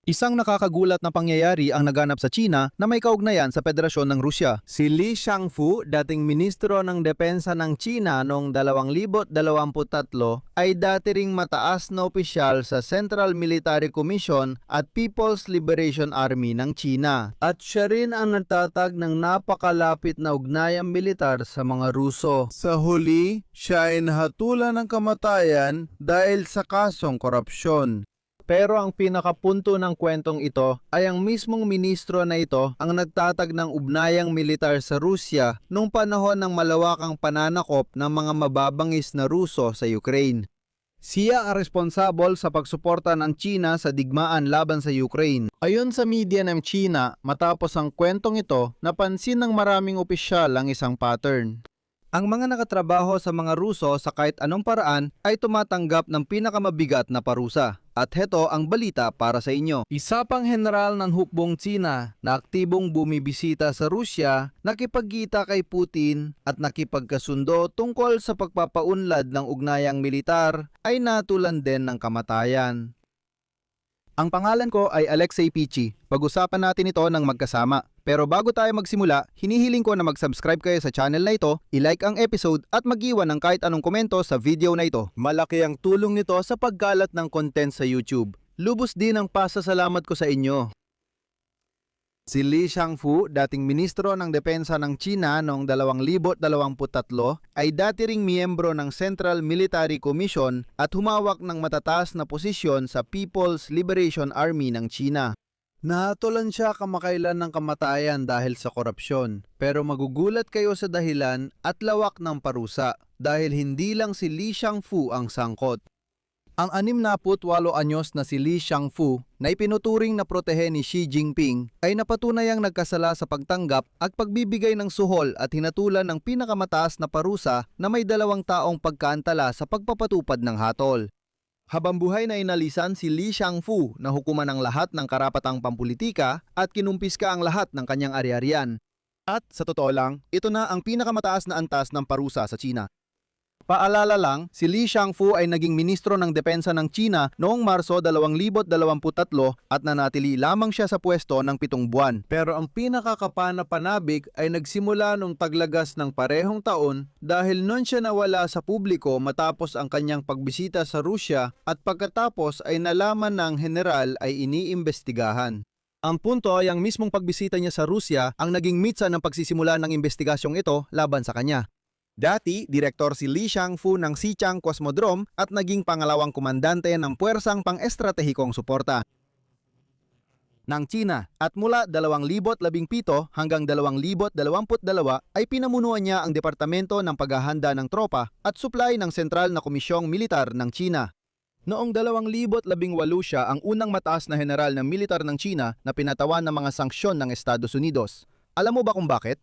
Isang nakakagulat na pangyayari ang naganap sa China na may kaugnayan sa Federasyon ng Rusya. Si Li Shangfu, dating ministro ng depensa ng China noong 2023, ay dati ring mataas na opisyal sa Central Military Commission at People's Liberation Army ng China. At siya rin ang nagtatag ng napakalapit na ugnayang militar sa mga Ruso. Sa huli, siya ay nahatulan ng kamatayan dahil sa kasong korupsyon. Pero ang pinakapunto ng kwentong ito ay ang mismong ministro na ito ang nagtatag ng ugnayang militar sa Rusya nung panahon ng malawakang pananakop ng mga mababangis na Ruso sa Ukraine. Siya ang responsable sa pagsuporta ng China sa digmaan laban sa Ukraine. Ayon sa media ng China, matapos ang kwentong ito, napansin ng maraming opisyal ang isang pattern. Ang mga nakatrabaho sa mga Ruso sa kahit anong paraan ay tumatanggap ng pinakamabigat na parusa. At heto ang balita para sa inyo. Isa pang general ng hukbong China na aktibong bumibisita sa Rusya, nakipagkita kay Putin at nakipagkasundo tungkol sa pagpapaunlad ng ugnayang militar ay natulan din ng kamatayan. Ang pangalan ko ay Alexei Pichi. Pag-usapan natin ito ng magkasama. Pero bago tayo magsimula, hinihiling ko na mag-subscribe kayo sa channel na ito, i-like ang episode at mag-iwan ng kahit anong komento sa video na ito. Malaki ang tulong nito sa pagkalat ng content sa YouTube. Lubos din ang pasasalamat ko sa inyo. Si Li Shangfu, dating ministro ng depensa ng China noong 2023, ay dati ring miyembro ng Central Military Commission at humawak ng matataas na posisyon sa People's Liberation Army ng China. Nahatulan siya kamakailan ng kamatayan dahil sa korupsyon, pero magugulat kayo sa dahilan at lawak ng parusa dahil hindi lang si Li Shangfu ang sangkot. Ang 68 anyos na si Li Shangfu na ipinuturing na protehe ni Xi Jinping ay napatunayang nagkasala sa pagtanggap at pagbibigay ng suhol at hinatulan ng pinakamataas na parusa na may 2 taong pagkaantala sa pagpapatupad ng hatol. Habang buhay na inalisan si Li Shangfu na hukuman ang lahat ng karapatang pampulitika at kinumpiska ang lahat ng kanyang ari-arian. At sa totoo lang, ito na ang pinakamataas na antas ng parusa sa China. Paalala lang, si Li Shangfu ay naging ministro ng depensa ng China noong Marso 2023 at nanatili lamang siya sa pwesto ng 7 buwan. Pero ang pinakakapanapanabik ay nagsimula nung taglagas ng parehong taon dahil noon siya nawala sa publiko matapos ang kanyang pagbisita sa Rusya at pagkatapos ay nalaman ng general ay iniimbestigahan. Ang punto ay ang mismong pagbisita niya sa Rusya ang naging mitsa ng pagsisimula ng investigasyong ito laban sa kanya. Dati, direktor si Li Shangfu ng Xichang Cosmodrome at naging pangalawang komandante ng puwersang pang-estratehikong suporta ng China at mula 2017 hanggang 2022 ay pinamunuan niya ang Departamento ng Paghahanda ng Tropa at Supply ng Sentral na Komisyong Militar ng China. Noong 2018 siya ang unang mataas na general ng militar ng China na pinatawan ng mga sanksyon ng Estados Unidos. Alam mo ba kung bakit?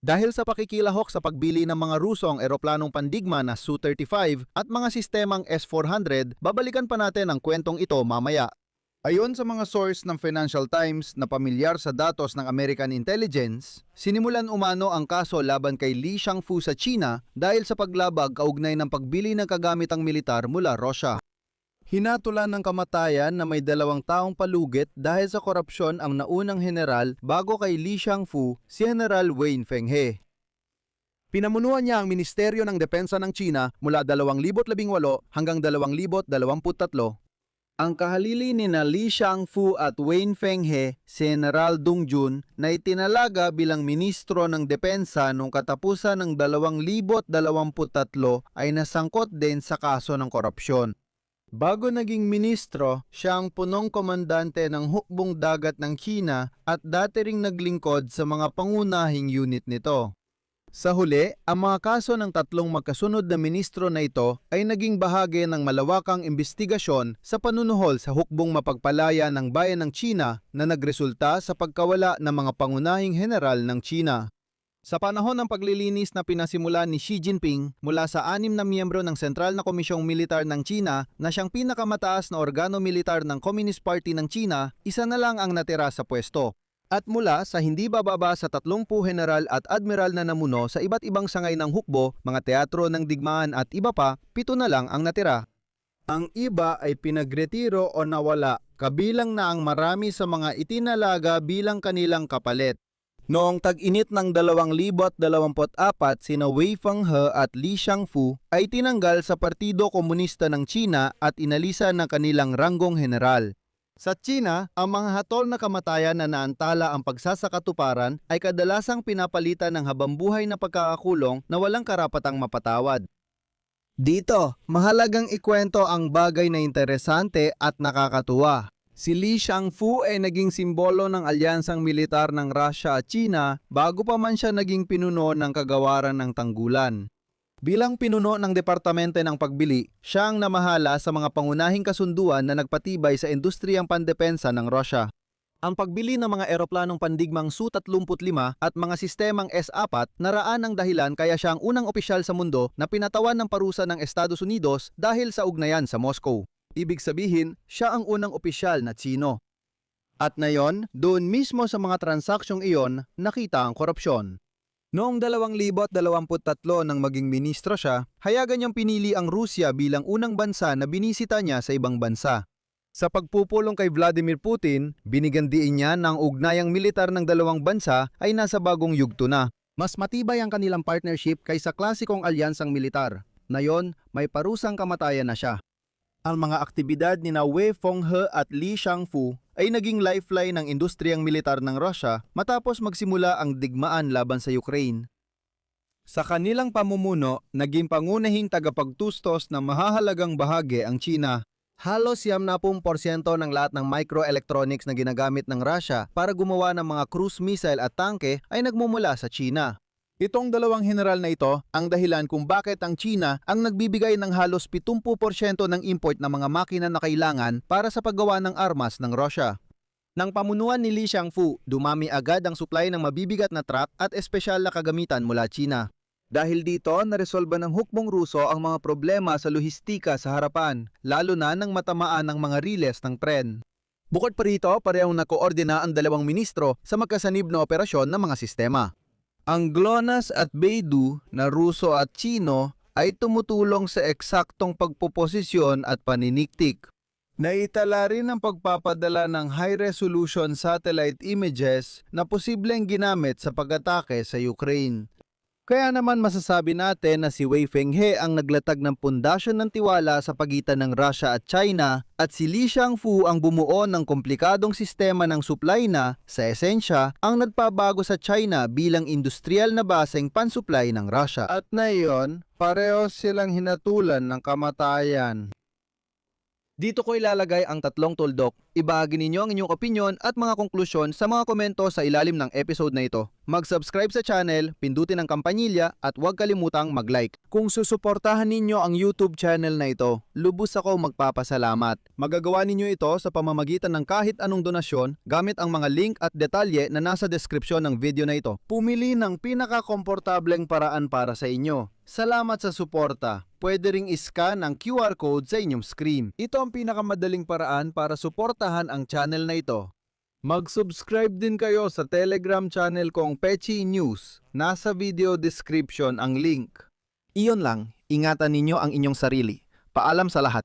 Dahil sa pakikilahok sa pagbili ng mga Rusong eroplanong pandigma na Su-35 at mga sistemang S-400, babalikan pa natin ang kwentong ito mamaya. Ayon sa mga source ng Financial Times na pamilyar sa datos ng American Intelligence, sinimulan umano ang kaso laban kay Li Shangfu sa China dahil sa paglabag kaugnay ng pagbili ng kagamitang militar mula Russia. Hinatulan ng kamatayan na may 2 taong palugit dahil sa korupsyon ang naunang general bago kay Li Shangfu, si General Wei Fenghe. Pinamunuan niya ang Ministeryo ng Depensa ng China mula 2018 hanggang 2023. Ang kahalili ni na Li Shangfu at Wei Fenghe, si General Dong Jun, na itinalaga bilang ministro ng depensa noong katapusan ng 2023 ay nasangkot din sa kaso ng korupsyon. Bago naging ministro, siya ang punong komandante ng hukbong dagat ng China at dati ring naglingkod sa mga pangunahing unit nito. Sa huli, ang mga kaso ng 3 magkasunod na ministro na ito ay naging bahagi ng malawakang imbestigasyon sa panunuhol sa hukbong mapagpalaya ng bayan ng China na nagresulta sa pagkawala ng mga pangunahing general ng China. Sa panahon ng paglilinis na pinasimula ni Xi Jinping mula sa 6 na miyembro ng Sentral na Komisyong Militar ng China na siyang pinakamataas na organo militar ng Communist Party ng China, isa na lang ang natira sa pwesto. At mula sa hindi bababa sa 30 general at admiral na namuno sa iba't ibang sangay ng hukbo, mga teatro ng digmaan at iba pa, 7 na lang ang natira. Ang iba ay pinagretiro o nawala, kabilang na ang marami sa mga itinalaga bilang kanilang kapalit. Noong tag-init ng 2024, sina Wei Fenghe at Li Shangfu ay tinanggal sa Partido Komunista ng China at inalisa ng kanilang ranggong general. Sa China, ang mga hatol na kamatayan na naantala ang pagsasakatuparan ay kadalasang pinapalitan ng habambuhay na pagkakakulong na walang karapatang mapatawad. Dito, mahalagang ikwento ang bagay na interesante at nakakatuwa. Si Li Shangfu ay naging simbolo ng alyansang militar ng Russia at China bago pa man siya naging pinuno ng kagawaran ng tanggulan. Bilang pinuno ng Departamento ng Pagbili, siya ang namahala sa mga pangunahing kasunduan na nagpatibay sa industriyang pandepensa ng Russia. Ang pagbili ng mga eroplanong pandigmang Su-35 at mga sistemang S-4 naraan ang dahilan kaya siya ang unang opisyal sa mundo na pinatawan ng parusa ng Estados Unidos dahil sa ugnayan sa Moscow. Ibig sabihin, siya ang unang opisyal na Tsino. At ngayon, doon mismo sa mga transaksyong iyon, nakita ang korupsyon. Noong 2023 nang maging ministro siya, hayagan niyang pinili ang Rusya bilang unang bansa na binisita niya sa ibang bansa. Sa pagpupulong kay Vladimir Putin, binigyan diin niya na ang ugnayang militar ng dalawang bansa ay nasa bagong yugto na. Mas matibay ang kanilang partnership kaysa klasikong alyansang militar. Ngayon, may parusang kamatayan na siya. Ang mga aktibidad ni Wei Fenghe at Li Shangfu ay naging lifeline ng industriyang militar ng Russia matapos magsimula ang digmaan laban sa Ukraine. Sa kanilang pamumuno, naging pangunahing tagapagtustos ng mahahalagang bahagi ang China. Halos 70% ng lahat ng microelectronics na ginagamit ng Russia para gumawa ng mga cruise missile at tangke ay nagmumula sa China. Itong dalawang general na ito ang dahilan kung bakit ang China ang nagbibigay ng halos 70% ng import ng mga makina na kailangan para sa paggawa ng armas ng Russia. Nang pamunuan ni Li Shangfu, dumami agad ang supply ng mabibigat na truck at espesyal na kagamitan mula China. Dahil dito, naresolba ng hukbong Ruso ang mga problema sa lohistika sa harapan, lalo na nang matamaan ng mga riles ng tren. Bukod pa rito, parehong nakoordina ang dalawang ministro sa magkasanib na operasyon ng mga sistema. Ang GLONASS at Beidou na Ruso at Chino ay tumutulong sa eksaktong pagpoposisyon at paniniktik. Naitala rin ang pagpapadala ng high-resolution satellite images na posibleng ginamit sa pag-atake sa Ukraine. Kaya naman masasabi natin na si Wei Fenghe ang naglatag ng pundasyon ng tiwala sa pagitan ng Russia at China at si Li Shangfu ang bumuo ng komplikadong sistema ng supply na, sa esensya, ang nagpabago sa China bilang industrial na baseng pansupply ng Russia. At ngayon, pareho silang hinatulan ng kamatayan. Dito ko ilalagay ang tatlong tuldok. Ibahagi ninyo ang inyong opinion at mga konklusyon sa mga komento sa ilalim ng episode na ito. Mag-subscribe sa channel, pindutin ang kampanilya at huwag kalimutang mag-like. Kung susuportahan ninyo ang YouTube channel na ito, lubos ako magpapasalamat. Magagawa ninyo ito sa pamamagitan ng kahit anong donasyon gamit ang mga link at detalye na nasa deskripsyon ng video na ito. Pumili ng pinaka-komportableng paraan para sa inyo. Salamat sa suporta. Pwede ring i-scan ang QR code sa inyong screen. Ito ang pinakamadaling paraan para suportahan ang channel na ito. Mag-subscribe din kayo sa Telegram channel kong Pechi News. Nasa video description ang link. Iyon lang, ingatan ninyo ang inyong sarili. Paalam sa lahat.